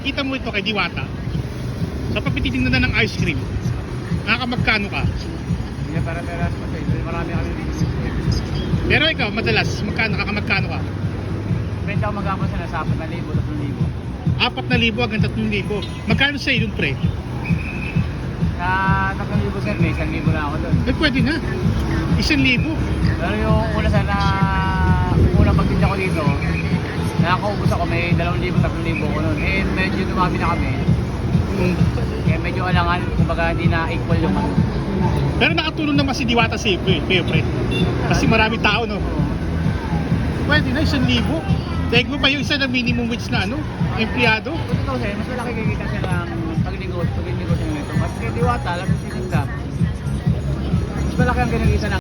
kita mo ito kay Diwata, sa pagtitingnan na ng ice cream, nakakamagkano ka? Hindi, para-paras pa sa'yo. Marami kami dito. Pero ikaw, madalas, kakamagkano ka? Benta ako mag-apos na nasa 4,000, 3,000. 4,000 hanggang 3,000. Magkano sa'yo yung pre? Sa 3,000 sir, may 1,000 na ako doon. Eh pwede na. 1,000. Pero yung una sana, unang pagtinda ko dito, nakakaubos ako, may 2,000, 3,000 ko noon. Eh, medyo dumami na kami. Kaya medyo alangan, kumbaga hindi na equal yung ano. Pero nakatulong naman si Diwata sa iyo, pre. Kasi marami tao, no? Pwede na, 1,000. Dahil mo pa yung isa na minimum wage na empleyado. Kung totoo sa'yo, mas malaki kikita siya ng pag-negosyo nito. Mas kay Diwata, alam mo siya, mas malaki ang kinikita ng